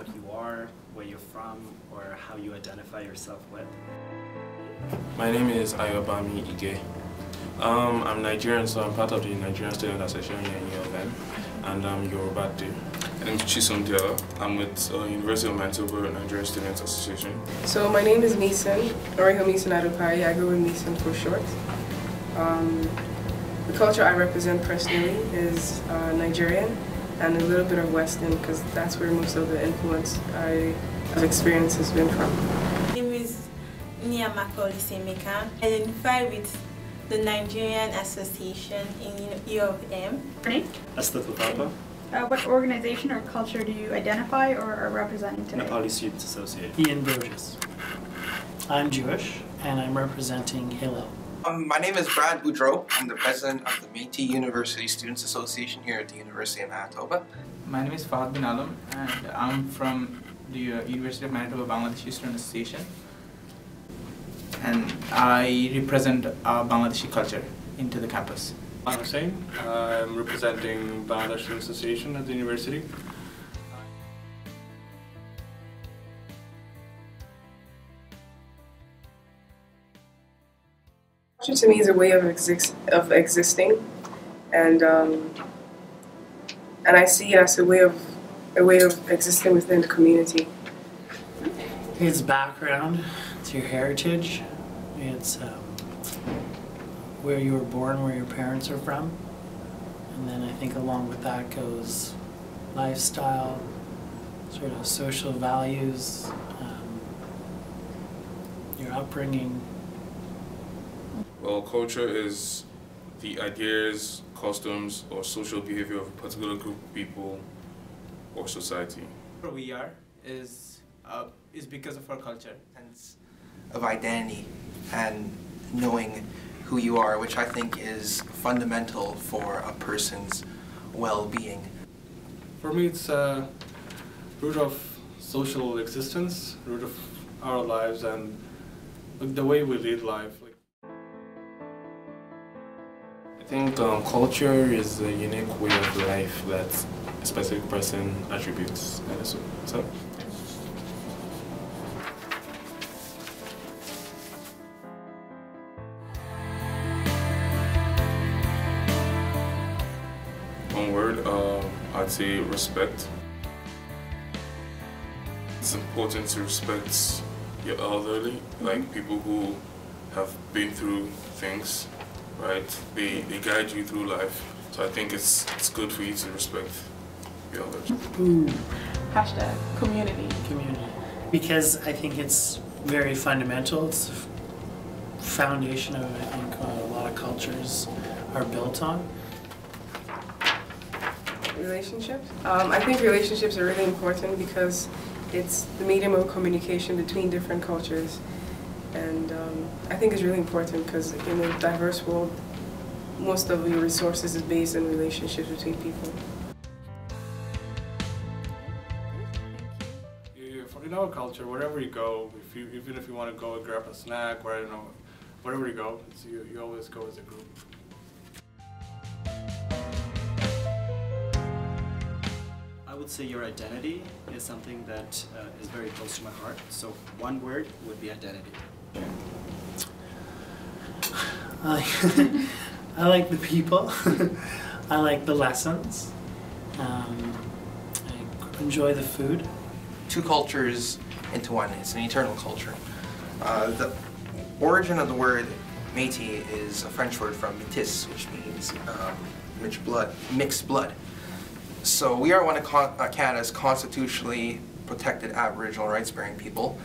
what you are, where you're from, or how you identify yourself with? My name is Ayobami Ige. I'm Nigerian, so I'm part of the Nigerian Student Association here in UFN, and I'm Yoruba too. My name is Chisom Diallo. I'm with University of Manitoba Nigerian Students Association. So my name is Mason, Oreho Mason Adopari. I go with Mason for short. The culture I represent personally is Nigerian and a little bit of Western, because that's where most of the influence I've experienced has been from. My name is Niamaka Olisemeka. I identify with the Nigerian Association in U of M. What organization or culture do you identify or are representing today? Nepali Students Association. Ian Burgess. I'm Jewish and I'm representing Hillel. My name is Brad Boudreau. I'm the president of the Métis University Students Association here at the University of Manitoba. My name is Fahad bin Alam and I'm from the University of Manitoba Bangladeshi Student Association, and I represent Bangladeshi culture into the campus. I'm Hussein. I'm representing Bangladesh Student Association at the university. Culture to me is a way of existing, and I see it as a way of existing within the community. It's background, it's your heritage, it's where you were born, where your parents are from, and then I think along with that goes lifestyle, sort of social values, your upbringing. Well, culture is the ideas, customs, or social behavior of a particular group of people or society. Where we are is because of our culture. Sense of identity and knowing who you are, which I think is fundamental for a person's well-being. For me, it's a root of social existence, root of our lives, and the way we lead life. I think culture is a unique way of life that a specific person attributes. So. One word, I'd say respect. It's important to respect your elderly, like people who have been through things. Right, they guide you through life, so I think it's good for you to respect your elders. Hashtag community. Community. Because I think it's very fundamental. It's the foundation of, I think, a lot of cultures are built on. Relationships. I think relationships are really important because it's the medium of communication between different cultures. And I think it's really important because in a diverse world, most of your resources is based on relationships between people. In our culture, wherever you go, even if you want to go and grab a snack, or I don't know, wherever you go, you always go as a group. I would say your identity is something that is very close to my heart. So one word would be identity. I like the people. I like the lessons. I enjoy the food. Two cultures into one. It's an eternal culture. The origin of the word Métis is a French word from métis, which means mixed blood. So we are one of Canada's constitutionally protected Aboriginal rights-bearing people.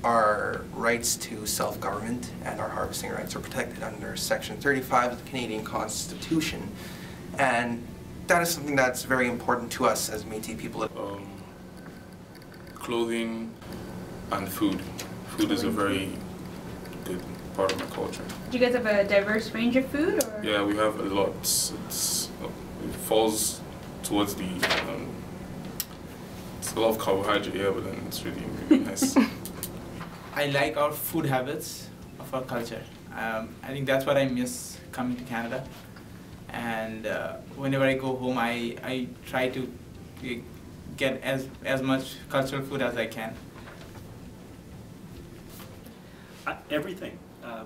Our rights to self-government and our harvesting rights are protected under Section 35 of the Canadian Constitution, and that is something that's very important to us as Métis people. Clothing and food. Food is a very good part of my culture. Do you guys have a diverse range of food? Or? Yeah, we have a lot. It falls towards the. It's a lot of carbohydrate, yeah, but then it's really nice. I like our food habits of our culture. I think that's what I miss coming to Canada. And whenever I go home, I try to get as much cultural food as I can. Everything.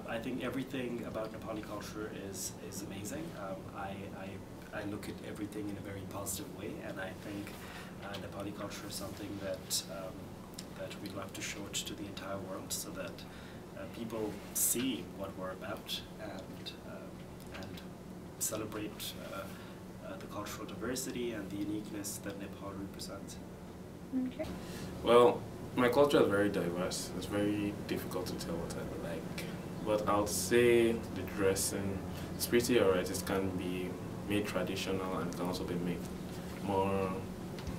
I think everything about Nepali culture is amazing. I look at everything in a very positive way, and I think Nepali culture is something that we'd love to show it to the entire world, so that people see what we're about and celebrate the cultural diversity and the uniqueness that Nepal represents. Okay. Well, my culture is very diverse. It's very difficult to tell what I like. But I would say the dressing is pretty alright. It can be made traditional and can also be made more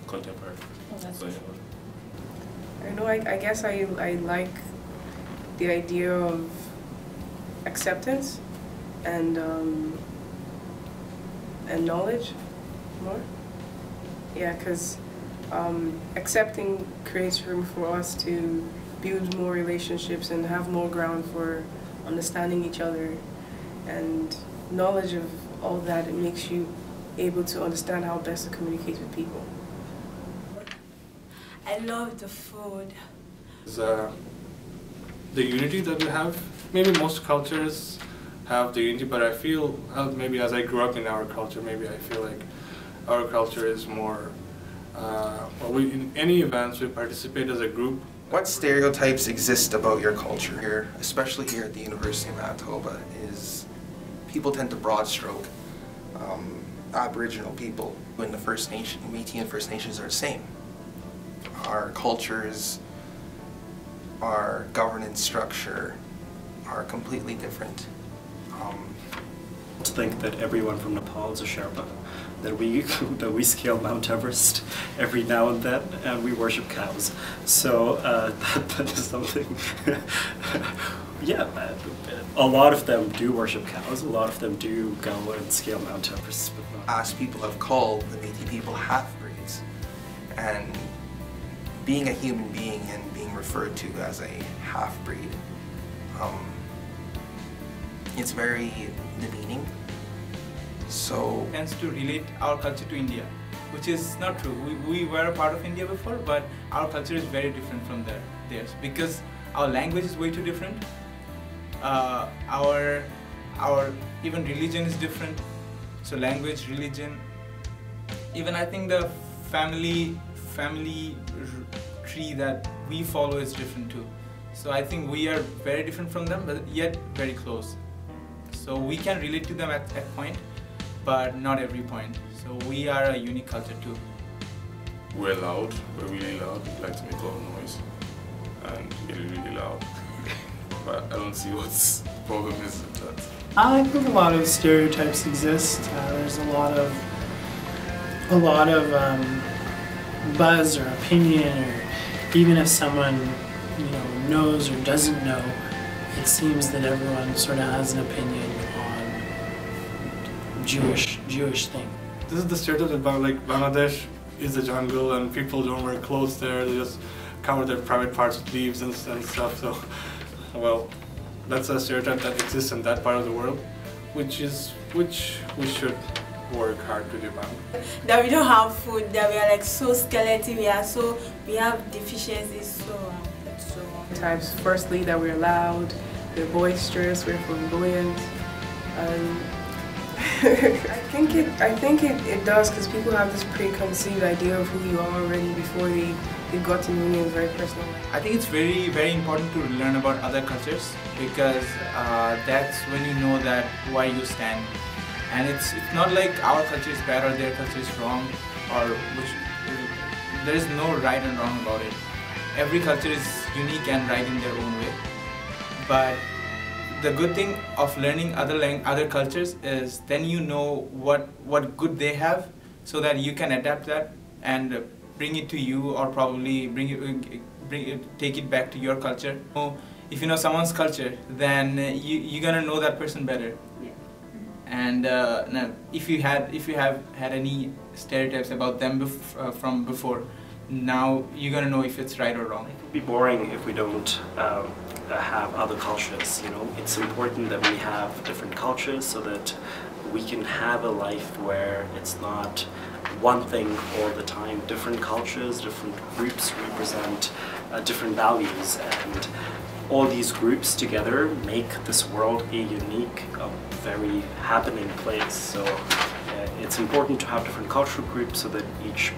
contemporary. Oh, that's so, I know, I guess I like the idea of acceptance and knowledge more. Yeah, because accepting creates room for us to build more relationships and have more ground for understanding each other, and knowledge of all that, it makes you able to understand how best to communicate with people. I love the food. The unity that we have. Maybe most cultures have the unity, but I feel maybe as I grew up in our culture, maybe I feel like our culture is more. In any events we participate as a group. What stereotypes exist about your culture here, especially here at the University of Manitoba, is people tend to broad stroke Aboriginal people when the First Nation, Métis and First Nations are the same. Our cultures, our governance structure are completely different. To think that everyone from Nepal is a Sherpa, that we scale Mount Everest every now and then, and we worship cows. So that is something. Yeah, a lot of them do worship cows. A lot of them do go and scale Mount Everest, but not. Past people have called the Métis people half-breeds, and being a human being and being referred to as a half-breed, it's very demeaning. So Tends to relate our culture to India, which is not true. We were a part of India before, but our culture is very different from theirs because our language is way too different. Our even religion is different. So language, religion, even I think the family tree that we follow is different too. So I think we are very different from them, but yet very close. So we can relate to them at point, but not every point. So we are a unique culture too. We're loud, we're really loud, we like to make a lot of noise, and really, really loud. But I don't see what's the problem is with that. I think a lot of stereotypes exist. There's a lot of buzz or opinion, or even if someone knows or doesn't know, it seems that everyone sort of has an opinion on Jewish thing. This is the stereotype about like Bangladesh is a jungle and people don't wear clothes there. They just cover their private parts with leaves and stuff. So, well, that's a stereotype that exists in that part of the world, which we should work hard to debunk. That we don't have food, that we are like so skeletal, we have deficiencies, so Types, firstly, that we're loud, we're boisterous, we're flamboyant. I think it does, because people have this preconceived idea of who you are already before they got to know you in a very personal way. I think it's very, very important to learn about other cultures because that's when you know that where you stand. And it's not like our culture is bad or their culture is wrong, or there is no right and wrong about it. Every culture is unique and right in their own way. But the good thing of learning other cultures is then you know what good they have, so that you can adapt that and bring it to you, or probably take it back to your culture. So if you know someone's culture, then you're gonna know that person better. Yeah. And now, if you have had any stereotypes about them from before, now you're gonna know if it's right or wrong. It would be boring if we don't have other cultures. It's important that we have different cultures so that we can have a life where it's not one thing all the time. Different cultures, different groups represent different values, and all these groups together make this world a unique, very happening place. So it's important to have different cultural groups so that each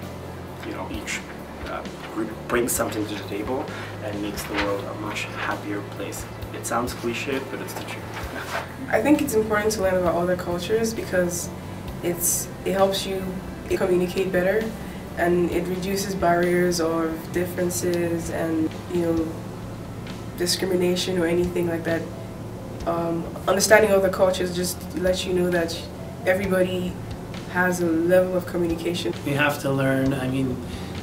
group brings something to the table and makes the world a much happier place. It sounds cliche, but it's the truth. I think it's important to learn about other cultures because it helps you communicate better, and it reduces barriers or differences and discrimination or anything like that. Understanding other cultures just lets you know that everybody has a level of communication. We have to learn, I mean,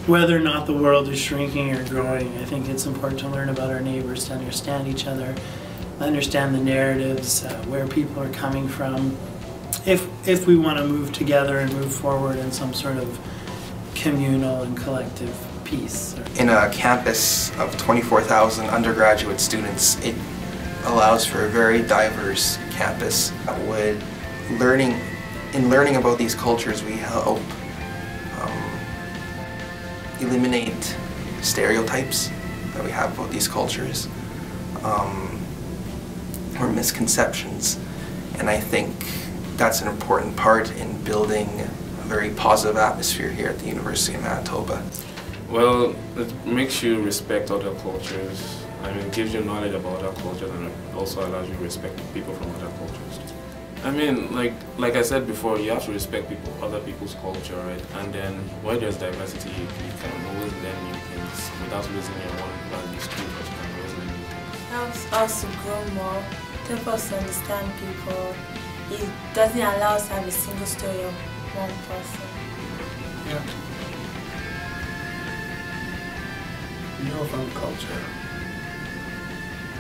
whether or not the world is shrinking or growing, I think it's important to learn about our neighbors, to understand each other, understand the narratives, where people are coming from, if we want to move together and move forward in some sort of communal and collective peace. In a campus of 24,000 undergraduate students, it allows for a very diverse campus. In learning about these cultures, we help eliminate stereotypes that we have about these cultures, or misconceptions, and I think that's an important part in building a very positive atmosphere here at the University of Manitoba. Well, it makes you respect other cultures. I mean, it gives you knowledge about other cultures, and it also allows you to respect people from other cultures. I mean, like I said before, you have to respect other people's culture, right? And then where there's diversity, you can always learn new things without losing your own values too, but you can always learn new things. It helps us to grow more, to help us to understand people. It doesn't allow us to have a single story of one person. Yeah. UFM culture.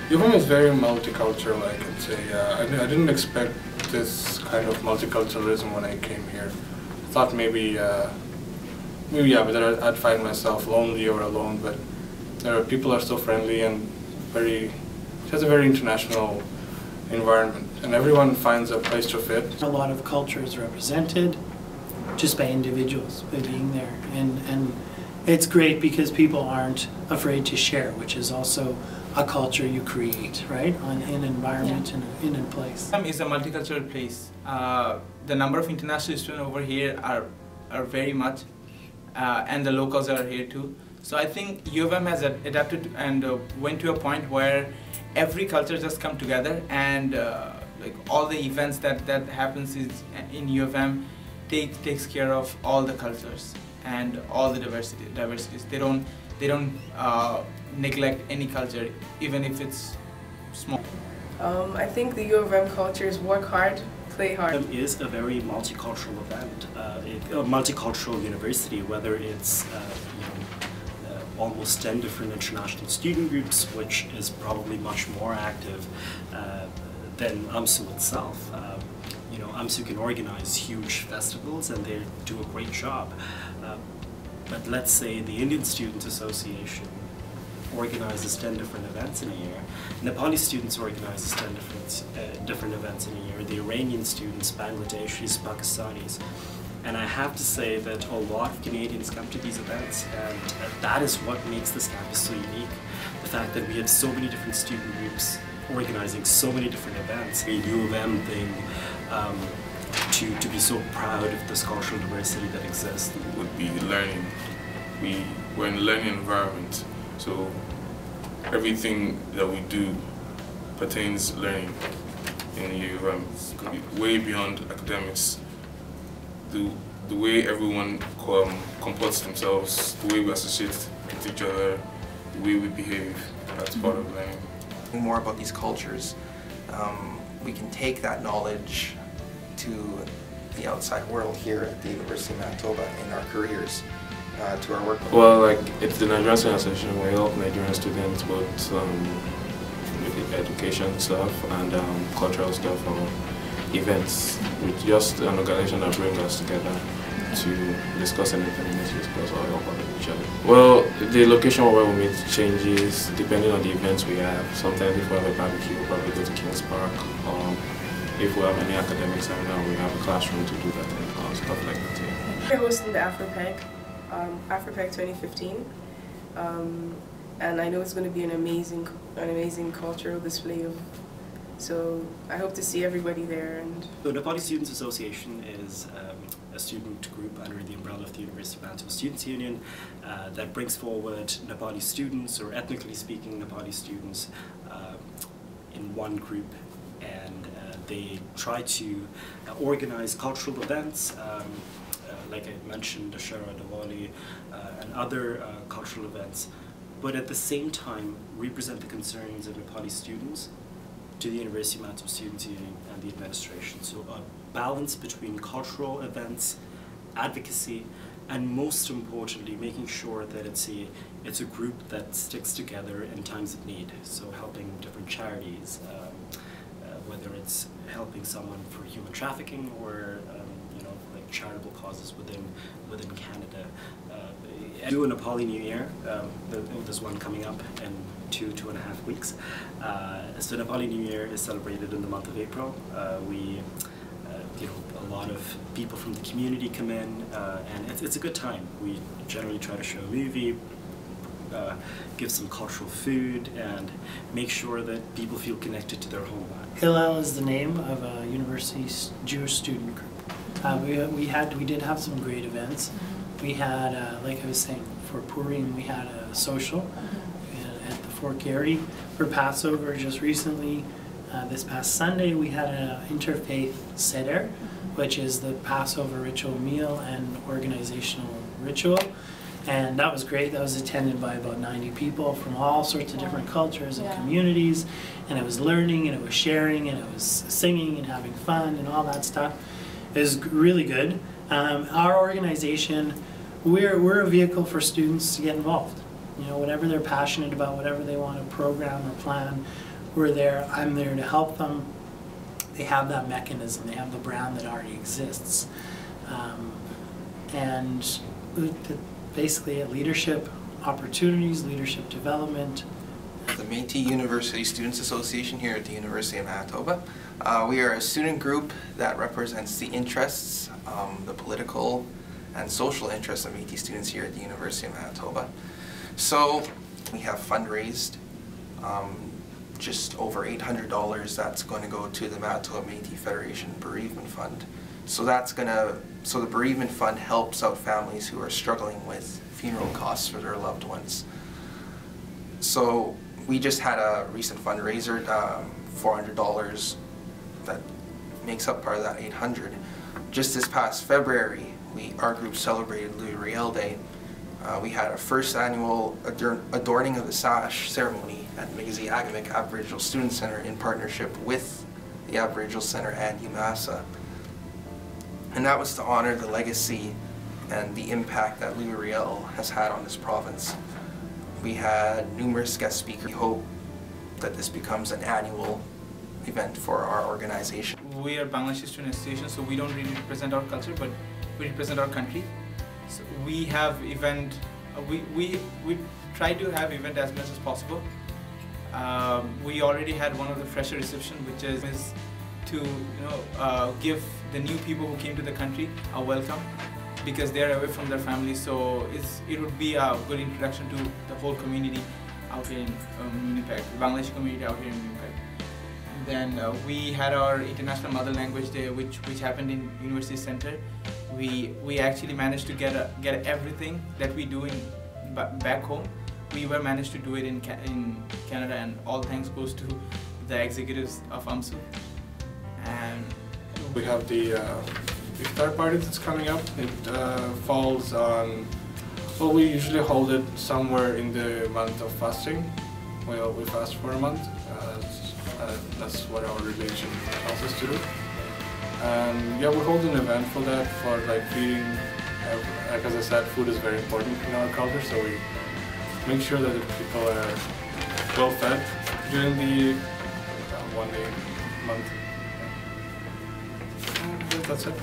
UFM is very multicultural, I could say. I didn't expect this kind of multiculturalism when I came here. I thought maybe whether I'd find myself lonely or alone, but people are so friendly and it has a very international environment, and everyone finds a place to fit. A lot of culture is represented just by individuals, by being there, and it's great because people aren't afraid to share, which is also a culture you create, right, in an environment, in a place. It's a multicultural place. The number of international students over here are very much, and the locals are here too. So I think U of M has adapted and went to a point where every culture just come together, and like all the events that happens in U of M takes care of all the cultures and all the diversities. They don't neglect any culture, even if it's small. I think the U of M culture is work hard, play hard. It is a very multicultural event, a multicultural university, whether it's almost 10 different international student groups, which is probably much more active than AMSU itself. AMSU can organize huge festivals and they do a great job. But let's say the Indian Students Association organizes 10 different events in a year. Nepali students organizes 10 different events in a year. The Iranian students, Bangladeshis, Pakistanis. And I have to say that a lot of Canadians come to these events, and that is what makes this campus so unique. The fact that we have so many different student groups organizing so many different events. A U of M thing, to be so proud of this cultural diversity that exists. Would be learning. We're in a learning environment, so everything that we do pertains learning in U of M. Way beyond academics. The way everyone comports themselves, the way we associate with each other, the way we behave, that's part of learning. More about these cultures, we can take that knowledge to the outside world here at the University of Manitoba in our careers, to our work. Well, it's the Nigerian Student Association. We help Nigerian students both with education stuff and cultural stuff or events. With just an organization that brings us together to discuss anything we need to discuss or help each other. Well, the location where we meet changes depending on the events we have. Sometimes if we have a barbecue, we'll probably go to Kings Park. if we have any academic seminar, we have a classroom to do that and stuff like that. Yeah. We're hosting the AfroPeg, AfroPeg 2015, and I know it's going to be an amazing cultural display. So I hope to see everybody there. And the Nepali Students Association is a student group under the umbrella of the University of Manitoba Students' Union that brings forward Nepali students, or ethnically speaking Nepali students, in one group, and they try to organize cultural events, like I mentioned, Dashera, Diwali, and other cultural events, but at the same time represent the concerns of Nepali students to the University of Manitoba Students' Union and the administration. So a balance between cultural events, advocacy, and most importantly, making sure that it's a group that sticks together in times of need. So helping different charities, whether it's helping someone for human trafficking or like charitable causes within Canada. Do a Nepali New Year. There's one coming up in 2.5 weeks. So Nepali New Year is celebrated in the month of April. A lot of people from the community come in, and it's a good time. We generally try to show a movie, give some cultural food, and make sure that people feel connected to their homeland. Hillel is the name of a university Jewish student group. We did have some great events. We had, like I was saying, for Purim, we had a social at the Fort Garry. For Passover, just recently, this past Sunday, we had an interfaith seder, which is the Passover ritual meal and organizational ritual. And that was great. That was attended by about 90 people from all sorts of different cultures and communities. And it was learning, and it was sharing, and it was singing and having fun and all that stuff. It was really good. Our organization, we're a vehicle for students to get involved. Whatever they're passionate about, whatever they want to program or plan, we're there. I'm there to help them. They have that mechanism. They have the brand that already exists. And basically leadership opportunities, leadership development. The Métis University Students Association here at the University of Manitoba. We are a student group that represents the interests, the political and social interests of Métis students here at the University of Manitoba. So we have fundraised just over $800 that's going to go to the Manitoba Métis Federation Bereavement Fund. So the bereavement fund helps out families who are struggling with funeral costs for their loved ones. So we just had a recent fundraiser, $400 that makes up part of that 800. Just this past February, our group celebrated Louis Riel Day. We had our first annual adorning of the sash ceremony at Mi'kmaq Aboriginal Student Center in partnership with the Aboriginal Center and UMASA. And that was to honor the legacy and the impact that Louis Riel has had on this province. We had numerous guest speakers. We hope that this becomes an annual event for our organization. We are Bangladeshi Student Association, so we don't really represent our culture, but we represent our country. So we have event, we try to have event as much as possible. We already had one of the fresher reception, which is to give the new people who came to the country a welcome, because they are away from their families. So it would be a good introduction to the whole community out here in Winnipeg, the Bangladeshi community out here in Winnipeg. Then we had our International Mother Language Day, which happened in University Center. We actually managed to get everything that we do back home. We were managed to do it in Canada, and all thanks goes to the executives of AMSU. And we have the iftar party that's coming up. It falls on, well, we usually hold it somewhere in the month of fasting. We fast for a month. That's what our religion tells us to do. And yeah, we hold an event for that, for like feeding. Like as I said, food is very important in our culture, so we make sure that the people are well fed during the 1 day month. And that's it.